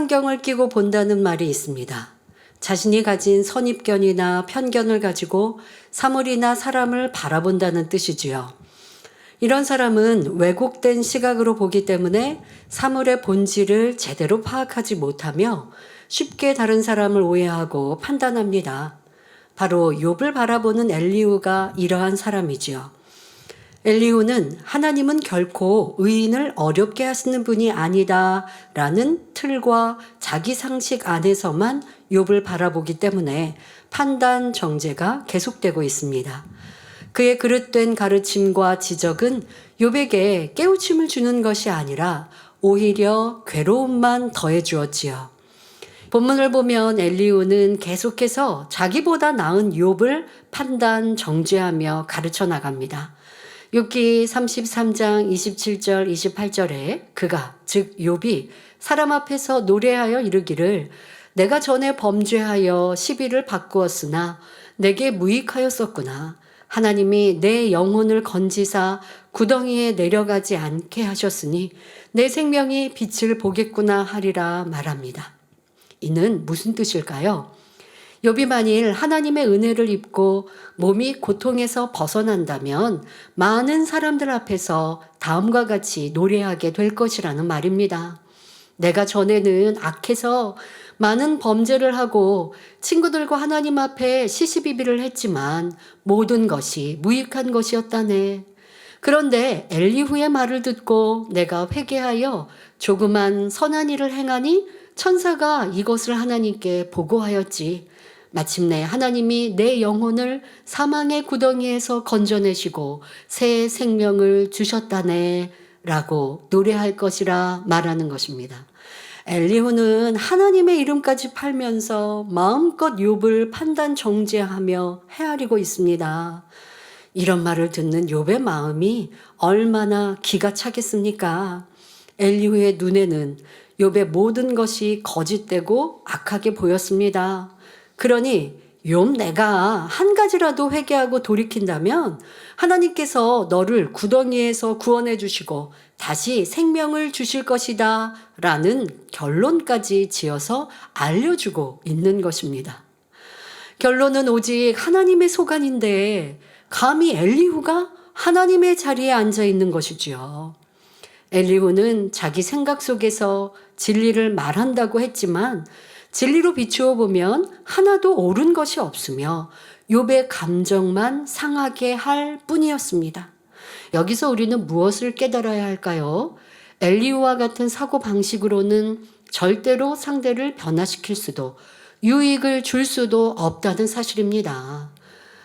색안경을 끼고 본다는 말이 있습니다. 자신이 가진 선입견이나 편견을 가지고 사물이나 사람을 바라본다는 뜻이지요. 이런 사람은 왜곡된 시각으로 보기 때문에 사물의 본질을 제대로 파악하지 못하며 쉽게 다른 사람을 오해하고 판단합니다. 바로 욥을 바라보는 엘리후가 이러한 사람이지요. 엘리후는 하나님은 결코 의인을 어렵게 하시는 분이 아니다 라는 틀과 자기 상식 안에서만 욥을 바라보기 때문에 판단 정죄가 계속되고 있습니다. 그의 그릇된 가르침과 지적은 욥에게 깨우침을 주는 것이 아니라 오히려 괴로움만 더해 주었지요. 본문을 보면 엘리후는 계속해서 자기보다 나은 욥을 판단 정죄하며 가르쳐 나갑니다. 욥기 33장 27절 28절에 그가 즉 욥이 사람 앞에서 노래하여 이르기를 내가 전에 범죄하여 시비를 바꾸었으나 내게 무익하였었구나. 하나님이 내 영혼을 건지사 구덩이에 내려가지 않게 하셨으니 내 생명이 빛을 보겠구나 하리라 말합니다. 이는 무슨 뜻일까요? 욥이 만일 하나님의 은혜를 입고 몸이 고통에서 벗어난다면 많은 사람들 앞에서 다음과 같이 노래하게 될 것이라는 말입니다. 내가 전에는 악해서 많은 범죄를 하고 친구들과 하나님 앞에 시시비비를 했지만 모든 것이 무익한 것이었다네. 그런데 엘리후의 말을 듣고 내가 회개하여 조그만 선한 일을 행하니 천사가 이것을 하나님께 보고하였지. 마침내 하나님이 내 영혼을 사망의 구덩이에서 건져내시고 새 생명을 주셨다네 라고 노래할 것이라 말하는 것입니다. 엘리후는 하나님의 이름까지 팔면서 마음껏 욥을 판단 정죄하며 헤아리고 있습니다. 이런 말을 듣는 욥의 마음이 얼마나 기가 차겠습니까? 엘리후의 눈에는 욥의 모든 것이 거짓되고 악하게 보였습니다. 그러니 욥 내가 한 가지라도 회개하고 돌이킨다면 하나님께서 너를 구덩이에서 구원해 주시고 다시 생명을 주실 것이다 라는 결론까지 지어서 알려주고 있는 것입니다. 결론은 오직 하나님의 소관인데 감히 엘리후가 하나님의 자리에 앉아 있는 것이지요. 엘리후는 자기 생각 속에서 진리를 말한다고 했지만 진리로 비추어 보면 하나도 옳은 것이 없으며 욥의 감정만 상하게 할 뿐이었습니다. 여기서 우리는 무엇을 깨달아야 할까요? 엘리후와 같은 사고 방식으로는 절대로 상대를 변화시킬 수도 유익을 줄 수도 없다는 사실입니다.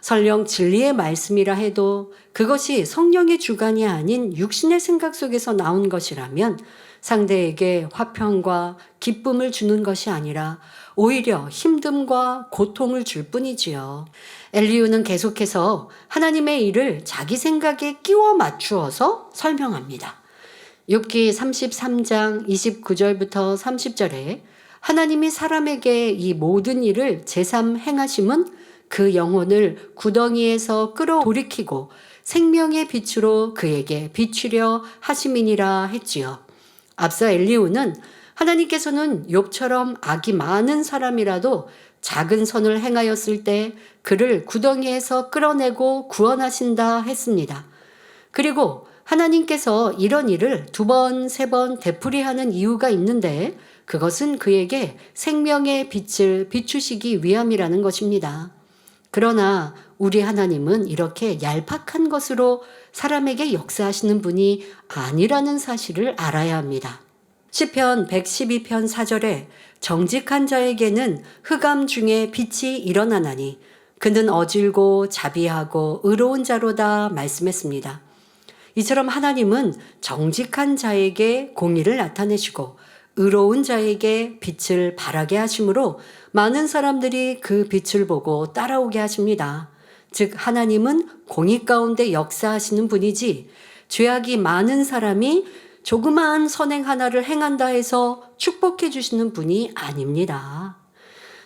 설령 진리의 말씀이라 해도 그것이 성령의 주관이 아닌 육신의 생각 속에서 나온 것이라면 상대에게 화평과 기쁨을 주는 것이 아니라 오히려 힘듦과 고통을 줄 뿐이지요. 엘리후는 계속해서 하나님의 일을 자기 생각에 끼워 맞추어서 설명합니다. 욥기 33장 29절부터 30절에 하나님이 사람에게 이 모든 일을 제삼 행하심은 그 영혼을 구덩이에서 끌어돌이키고 생명의 빛으로 그에게 비추려 하심이니라 했지요. 앞서 엘리후는 하나님께서는 욥처럼 악이 많은 사람이라도 작은 선을 행하였을 때 그를 구덩이에서 끌어내고 구원하신다 했습니다. 그리고 하나님께서 이런 일을 2번, 3번 되풀이하는 이유가 있는데 그것은 그에게 생명의 빛을 비추시기 위함이라는 것입니다. 그러나 우리 하나님은 이렇게 얄팍한 것으로 사람에게 역사하시는 분이 아니라는 사실을 알아야 합니다. 시편 112편 4절에 정직한 자에게는 흑암 중에 빛이 일어나나니 그는 어질고 자비하고 의로운 자로다 말씀했습니다. 이처럼 하나님은 정직한 자에게 공의를 나타내시고 의로운 자에게 빛을 발하게 하심으로 많은 사람들이 그 빛을 보고 따라오게 하십니다. 즉 하나님은 공의 가운데 역사하시는 분이지 죄악이 많은 사람이 조그마한 선행 하나를 행한다 해서 축복해 주시는 분이 아닙니다.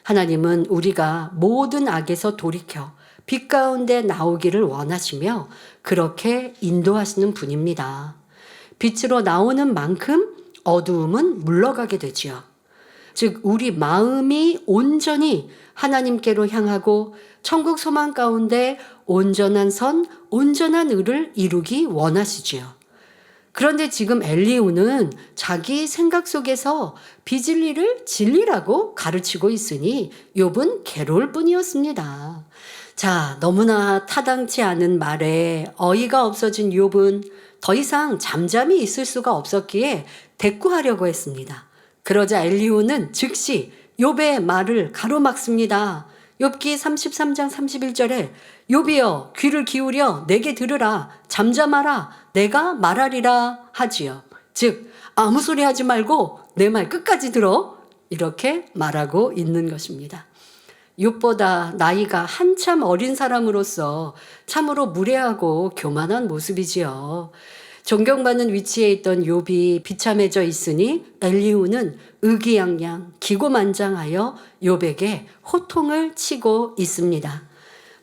하나님은 우리가 모든 악에서 돌이켜 빛 가운데 나오기를 원하시며 그렇게 인도하시는 분입니다. 빛으로 나오는 만큼 어두움은 물러가게 되지요. 즉 우리 마음이 온전히 하나님께로 향하고 천국 소망 가운데 온전한 선, 온전한 의를 이루기 원하시지요. 그런데 지금 엘리후는 자기 생각 속에서 비진리를 진리라고 가르치고 있으니 욥은 괴로울 뿐이었습니다. 자, 너무나 타당치 않은 말에 어이가 없어진 욥은 더 이상 잠잠히 있을 수가 없었기에 대꾸하려고 했습니다. 그러자 엘리후는 즉시 욥의 말을 가로막습니다. 욥기 33장 31절에 욥이여 귀를 기울여 내게 들으라 잠잠하라 내가 말하리라 하지요. 즉 아무 소리 하지 말고 내 말 끝까지 들어 이렇게 말하고 있는 것입니다. 욥보다 나이가 한참 어린 사람으로서 참으로 무례하고 교만한 모습이지요. 존경받는 위치에 있던 욥이 비참해져 있으니 엘리후는 의기양양 기고만장하여 욥에게 호통을 치고 있습니다.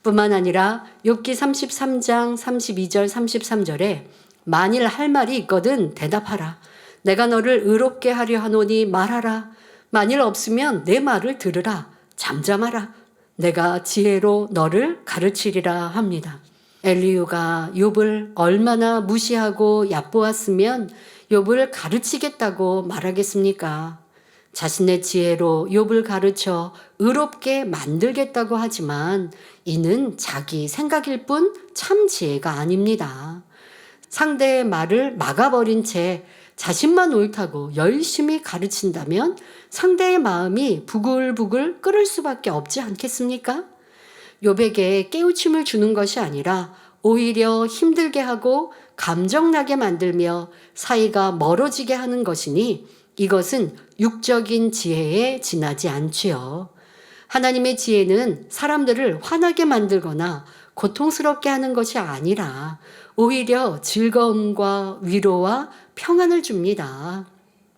뿐만 아니라 욥기 33장 32절 33절에 만일 할 말이 있거든 대답하라. 내가 너를 의롭게 하려 하노니 말하라. 만일 없으면 내 말을 들으라. 잠잠하라. 내가 지혜로 너를 가르치리라 합니다. 엘리후가 욥을 얼마나 무시하고 얕보았으면 욥을 가르치겠다고 말하겠습니까? 자신의 지혜로 욥을 가르쳐 의롭게 만들겠다고 하지만 이는 자기 생각일 뿐 참 지혜가 아닙니다. 상대의 말을 막아버린 채 자신만 옳다고 열심히 가르친다면 상대의 마음이 부글부글 끓을 수밖에 없지 않겠습니까? 욥에게 깨우침을 주는 것이 아니라 오히려 힘들게 하고 감정나게 만들며 사이가 멀어지게 하는 것이니 이것은 육적인 지혜에 지나지 않지요. 하나님의 지혜는 사람들을 화나게 만들거나 고통스럽게 하는 것이 아니라 오히려 즐거움과 위로와 평안을 줍니다.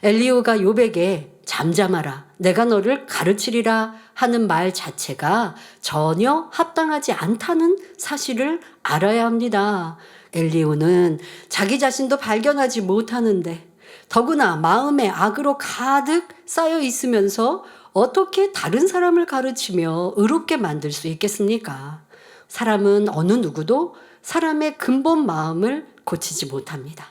엘리후가 욥에게 잠잠하라 내가 너를 가르치리라 하는 말 자체가 전혀 합당하지 않다는 사실을 알아야 합니다. 엘리후는 자기 자신도 발견하지 못하는데 더구나 마음에 악으로 가득 쌓여 있으면서 어떻게 다른 사람을 가르치며 의롭게 만들 수 있겠습니까? 사람은 어느 누구도 사람의 근본 마음을 고치지 못합니다.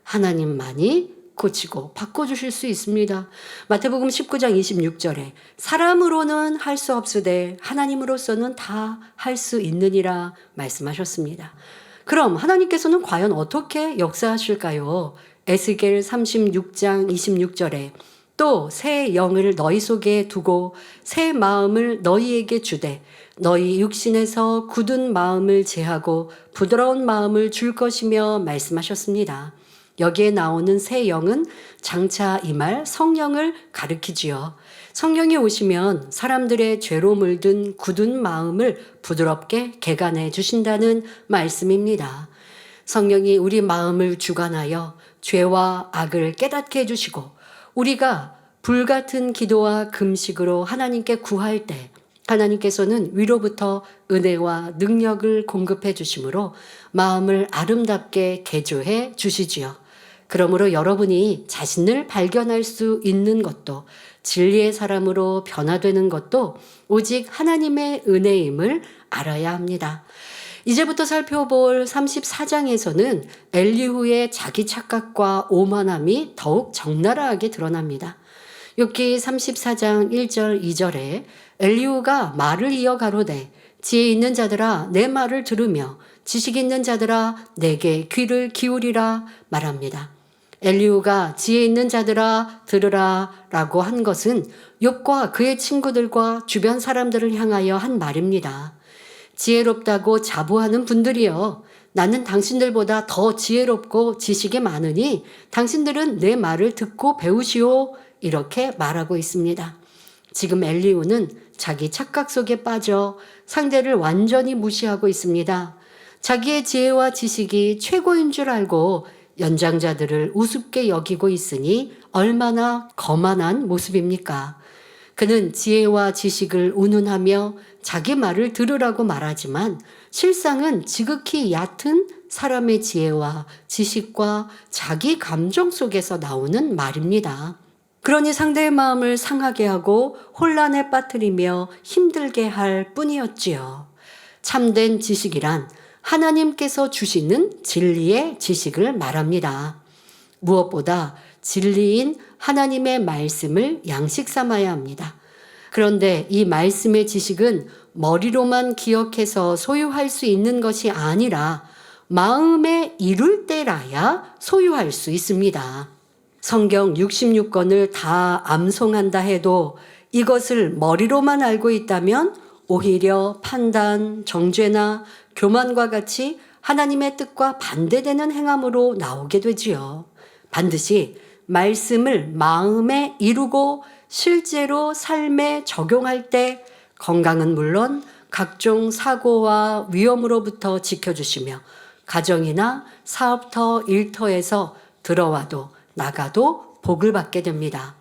하나님만이 고치고 바꿔주실 수 있습니다. 마태복음 19장 26절에 사람으로는 할 수 없으되 하나님으로서는 다 할 수 있느니라 말씀하셨습니다. 그럼 하나님께서는 과연 어떻게 역사하실까요? 에스겔 36장 26절에 또 새 영을 너희 속에 두고 새 마음을 너희에게 주되 너희 육신에서 굳은 마음을 제하고 부드러운 마음을 줄 것이며 말씀하셨습니다. 여기에 나오는 새 영은 장차 임할 성령을 가리키지요. 성령이 오시면 사람들의 죄로 물든 굳은 마음을 부드럽게 개간해 주신다는 말씀입니다. 성령이 우리 마음을 주관하여 죄와 악을 깨닫게 해주시고 우리가 불같은 기도와 금식으로 하나님께 구할 때 하나님께서는 위로부터 은혜와 능력을 공급해 주심으로 마음을 아름답게 개조해 주시지요. 그러므로 여러분이 자신을 발견할 수 있는 것도 진리의 사람으로 변화되는 것도 오직 하나님의 은혜임을 알아야 합니다. 이제부터 살펴볼 34장에서는 엘리후의 자기 착각과 오만함이 더욱 적나라하게 드러납니다. 욥기 34장 1절 2절에 엘리후가 말을 이어 가로되 지혜 있는 자들아 내 말을 들으며 지식 있는 자들아 내게 귀를 기울이라 말합니다. 엘리후가 지혜 있는 자들아 들으라 라고 한 것은 욥과 그의 친구들과 주변 사람들을 향하여 한 말입니다. 지혜롭다고 자부하는 분들이여 나는 당신들보다 더 지혜롭고 지식이 많으니 당신들은 내 말을 듣고 배우시오 이렇게 말하고 있습니다. 지금 엘리후는 자기 착각 속에 빠져 상대를 완전히 무시하고 있습니다. 자기의 지혜와 지식이 최고인 줄 알고 연장자들을 우습게 여기고 있으니 얼마나 거만한 모습입니까? 그는 지혜와 지식을 운운하며 자기 말을 들으라고 말하지만 실상은 지극히 얕은 사람의 지혜와 지식과 자기 감정 속에서 나오는 말입니다. 그러니 상대의 마음을 상하게 하고 혼란에 빠뜨리며 힘들게 할 뿐이었지요. 참된 지식이란 하나님께서 주시는 진리의 지식을 말합니다. 무엇보다 진리인 하나님의 말씀을 양식 삼아야 합니다. 그런데 이 말씀의 지식은 머리로만 기억해서 소유할 수 있는 것이 아니라 마음에 이룰 때라야 소유할 수 있습니다. 성경 66권을 다 암송한다 해도 이것을 머리로만 알고 있다면 오히려 판단, 정죄나 교만과 같이 하나님의 뜻과 반대되는 행함으로 나오게 되지요. 반드시 말씀을 마음에 이루고 실제로 삶에 적용할 때 건강은 물론 각종 사고와 위험으로부터 지켜주시며 가정이나 사업터, 일터에서 들어와도 나가도 복을 받게 됩니다.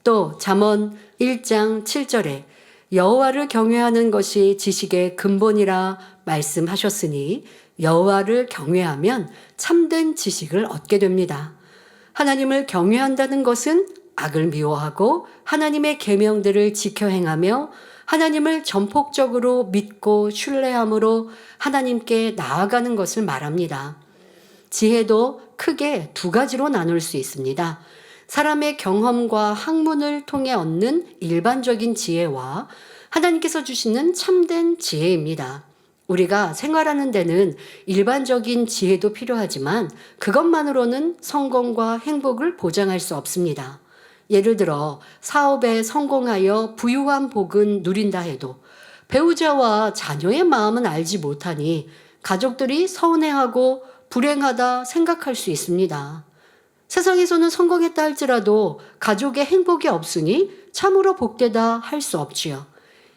또 잠언 1장 7절에 여호와를 경외하는 것이 지식의 근본이라 말씀하셨으니 여호와를 경외하면 참된 지식을 얻게 됩니다. 하나님을 경외한다는 것은 악을 미워하고 하나님의 계명들을 지켜 행하며 하나님을 전폭적으로 믿고 신뢰함으로 하나님께 나아가는 것을 말합니다. 지혜도 크게 두 가지로 나눌 수 있습니다. 사람의 경험과 학문을 통해 얻는 일반적인 지혜와 하나님께서 주시는 참된 지혜입니다. 우리가 생활하는 데는 일반적인 지혜도 필요하지만 그것만으로는 성공과 행복을 보장할 수 없습니다. 예를 들어 사업에 성공하여 부유한 복은 누린다 해도 배우자와 자녀의 마음은 알지 못하니 가족들이 서운해하고 불행하다 생각할 수 있습니다. 세상에서는 성공했다 할지라도 가족의 행복이 없으니 참으로 복되다 할 수 없지요.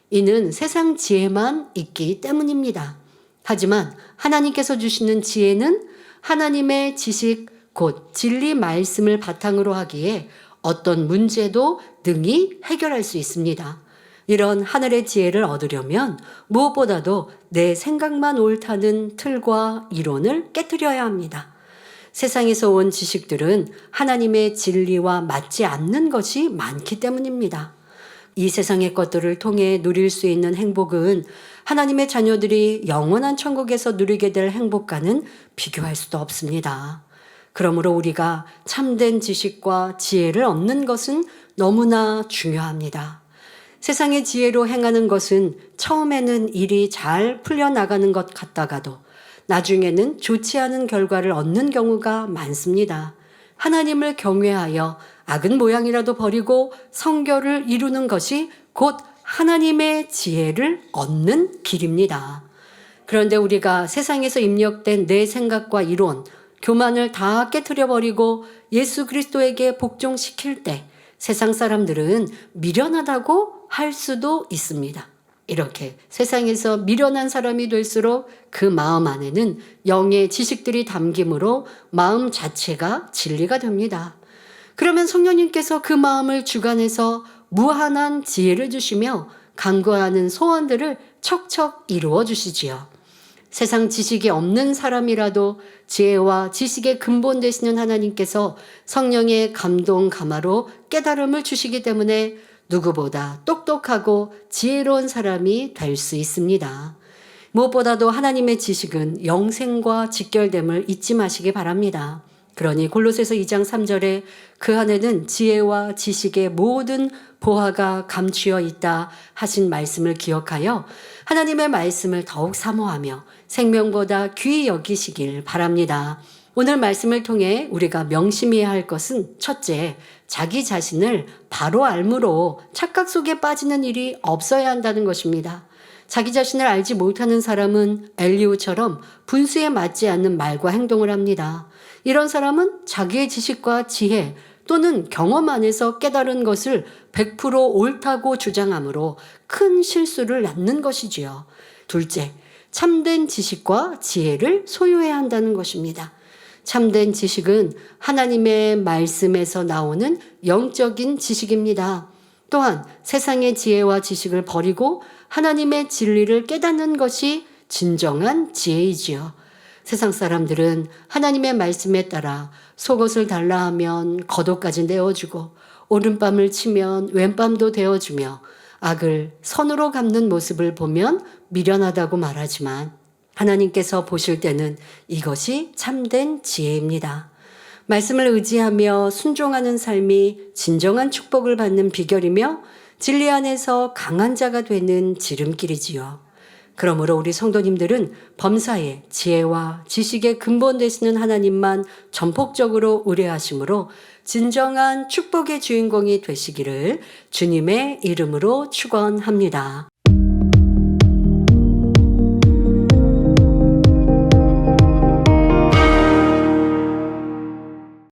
이는 세상 지혜만 있기 때문입니다. 하지만 하나님께서 주시는 지혜는 하나님의 지식 곧 진리 말씀을 바탕으로 하기에 어떤 문제도 능히 해결할 수 있습니다. 이런 하늘의 지혜를 얻으려면 무엇보다도 내 생각만 옳다는 틀과 이론을 깨트려야 합니다. 세상에서 온 지식들은 하나님의 진리와 맞지 않는 것이 많기 때문입니다. 이 세상의 것들을 통해 누릴 수 있는 행복은 하나님의 자녀들이 영원한 천국에서 누리게 될 행복과는 비교할 수도 없습니다. 그러므로 우리가 참된 지식과 지혜를 얻는 것은 너무나 중요합니다. 세상의 지혜로 행하는 것은 처음에는 일이 잘 풀려나가는 것 같다가도 나중에는 좋지 않은 결과를 얻는 경우가 많습니다. 하나님을 경외하여 악은 모양이라도 버리고 성결을 이루는 것이 곧 하나님의 지혜를 얻는 길입니다. 그런데 우리가 세상에서 입력된 내 생각과 이론, 교만을 다 깨트려 버리고 예수 그리스도에게 복종시킬 때 세상 사람들은 미련하다고 할 수도 있습니다. 이렇게 세상에서 미련한 사람이 될수록 그 마음 안에는 영의 지식들이 담김으로 마음 자체가 진리가 됩니다. 그러면 성령님께서 그 마음을 주관해서 무한한 지혜를 주시며 간구하는 소원들을 척척 이루어 주시지요. 세상 지식이 없는 사람이라도 지혜와 지식의 근본 되시는 하나님께서 성령의 감동 감화로 깨달음을 주시기 때문에 누구보다 똑똑하고 지혜로운 사람이 될 수 있습니다. 무엇보다도 하나님의 지식은 영생과 직결됨을 잊지 마시기 바랍니다. 그러니 골로새서 2장 3절에 그 안에는 지혜와 지식의 모든 보화가 감추어 있다 하신 말씀을 기억하여 하나님의 말씀을 더욱 사모하며 생명보다 귀히 여기시길 바랍니다. 오늘 말씀을 통해 우리가 명심해야 할 것은 첫째, 자기 자신을 바로 알므로 착각 속에 빠지는 일이 없어야 한다는 것입니다. 자기 자신을 알지 못하는 사람은 엘리후처럼 분수에 맞지 않는 말과 행동을 합니다. 이런 사람은 자기의 지식과 지혜 또는 경험 안에서 깨달은 것을 100% 옳다고 주장하므로 큰 실수를 낳는 것이지요. 둘째, 참된 지식과 지혜를 소유해야 한다는 것입니다. 참된 지식은 하나님의 말씀에서 나오는 영적인 지식입니다. 또한 세상의 지혜와 지식을 버리고 하나님의 진리를 깨닫는 것이 진정한 지혜이지요. 세상 사람들은 하나님의 말씀에 따라 속옷을 달라 하면 겉옷까지 내어주고 오른밤을 치면 왼밤도 되어주며 악을 선으로 갚는 모습을 보면 미련하다고 말하지만 하나님께서 보실 때는 이것이 참된 지혜입니다. 말씀을 의지하며 순종하는 삶이 진정한 축복을 받는 비결이며 진리 안에서 강한 자가 되는 지름길이지요. 그러므로 우리 성도님들은 범사에 지혜와 지식의 근본 되시는 하나님만 전폭적으로 의뢰하심으로 진정한 축복의 주인공이 되시기를 주님의 이름으로 축원합니다.